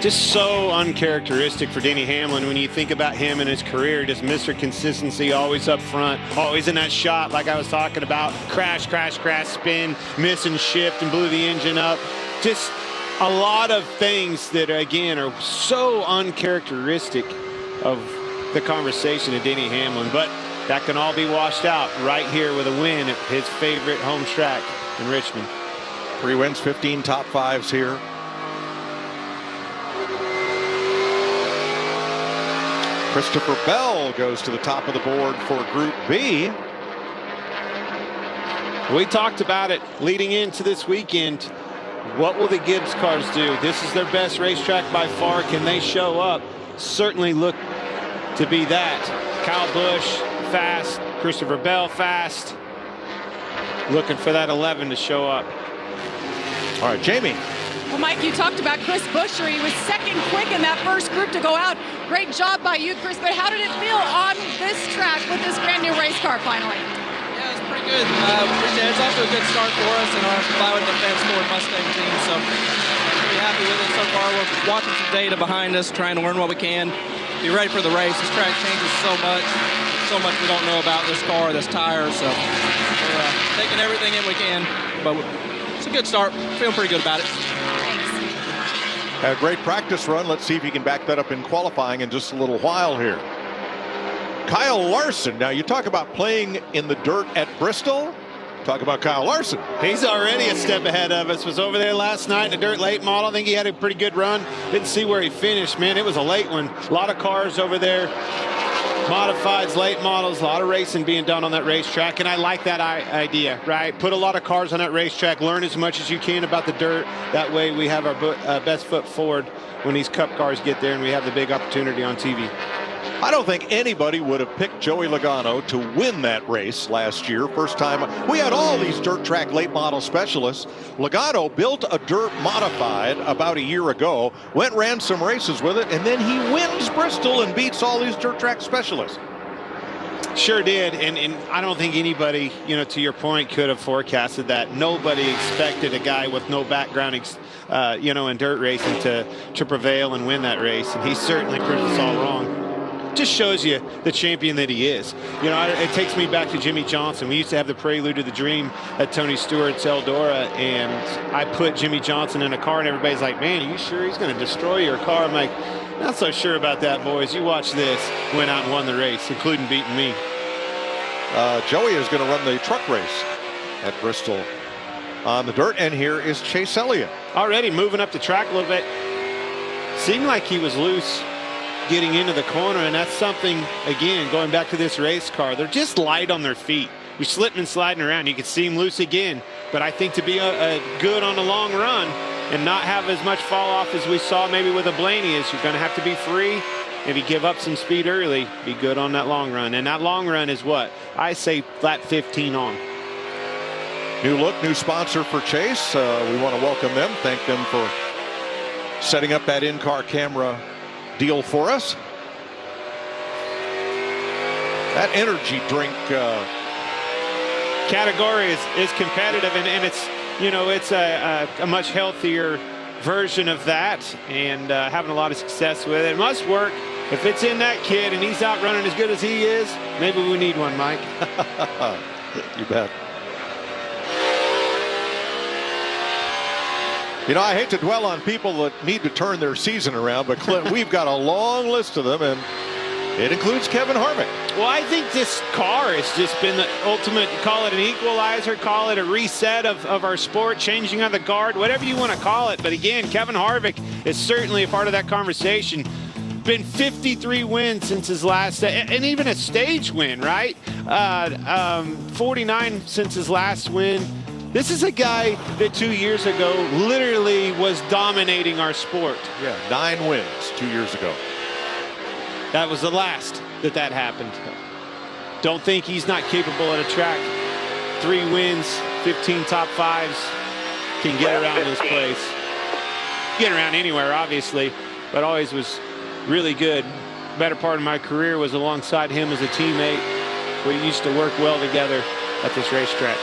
Just so uncharacteristic for Denny Hamlin when you think about him and his career. Just Mr. Consistency, always up front, always in that shot like I was talking about. Crash, crash, crash, spin, miss and shift and blew the engine up. Just a lot of things that, again, are so uncharacteristic of the conversation of Denny Hamlin. But that can all be washed out right here with a win at his favorite home track in Richmond. 3 wins, 15 top fives here. Christopher Bell goes to the top of the board for Group B. We talked about it leading into this weekend. What will the Gibbs cars do? This is their best racetrack by far. Can they show up? Certainly look to be that. Kyle Busch fast, Christopher Bell fast. Looking for that 11 to show up. All right, Jamie. Well, Mike, you talked about Chris Buescher. He was second quick in that first group to go out. Great job by you, Chris. But how did it feel on this track with this brand new race car finally? Yeah, it's pretty good. It's off to a good start for us in our Fly with the Fans Ford Mustang team. So pretty happy with it so far. We're watching some data behind us, trying to learn what we can. Be ready for the race. This track changes so much we don't know about this car, this tire. So we're taking everything in we can. But it's a good start. Feeling pretty good about it. Had a great practice run. Let's see if he can back that up in qualifying in just a little while here. Kyle Larson. Now, you talk about playing in the dirt at Bristol. Talk about Kyle Larson. He's already a step ahead of us. Was over there last night in a dirt late model. I think he had a pretty good run. Didn't see where he finished, man. It was a late one. A lot of cars over there. Modifieds, late models, a lot of racing being done on that racetrack, and I like that idea, right? Put a lot of cars on that racetrack, learn as much as you can about the dirt. That way we have our best foot forward when these Cup cars get there and we have the big opportunity on TV. I don't think anybody would have picked Joey Logano to win that race last year. First time. We had all these dirt track late model specialists. Logano built a dirt modified about a year ago, ran some races with it, and then he wins Bristol and beats all these dirt track specialists. Sure did, and I don't think anybody, to your point, could have forecasted that. Nobody expected a guy with no background, in dirt racing to prevail and win that race, and he certainly proved us all wrong. Just shows you the champion that he is. It takes me back to Jimmy Johnson. We used to have the Prelude to the Dream at Tony Stewart's Eldora, and I put Jimmy Johnson in a car, and everybody's like, man, are you sure he's going to destroy your car? I'm like, not so sure about that, boys. You watch this. Went out and won the race, including beating me. Joey is going to run the truck race at Bristol on the dirt, and here is Chase Elliott. Already moving up the track a little bit. Seemed like he was loose getting into the corner, and that's something, again, going back to this race car, they're just light on their feet. You're slipping and sliding around. You can see him loose again, but I think to be a good on the long run and not have as much fall off as we saw maybe with a Blaney is you're going to have to be free, maybe give up some speed early, be good on that long run. And that long run is what? I say flat 15 on. New look, new sponsor for Chase. We want to welcome them, thank them for setting up that in-car camera deal for us. That energy drink category is competitive, and it's it's a much healthier version of that, and having a lot of success with it. It must work. If it's in that kid and he's out running as good as he is, maybe we need one, Mike. You bet. I hate to dwell on people that need to turn their season around, but Clint, we've got a long list of them, and it includes Kevin Harvick. Well, I think this car has just been the ultimate, call it an equalizer, call it a reset of our sport, changing of the guard, whatever you want to call it. But again, Kevin Harvick is certainly a part of that conversation. Been 53 wins since his last, and even a stage win, right? 49 since his last win. This is a guy that 2 years ago literally was dominating our sport. Yeah, 9 wins 2 years ago. That was the last that happened. Don't think he's not capable at a track. 3 wins, 15 top 5s, can get around this place. Get around anywhere, obviously, but always was really good. Better part of my career was alongside him as a teammate. We used to work well together at this racetrack.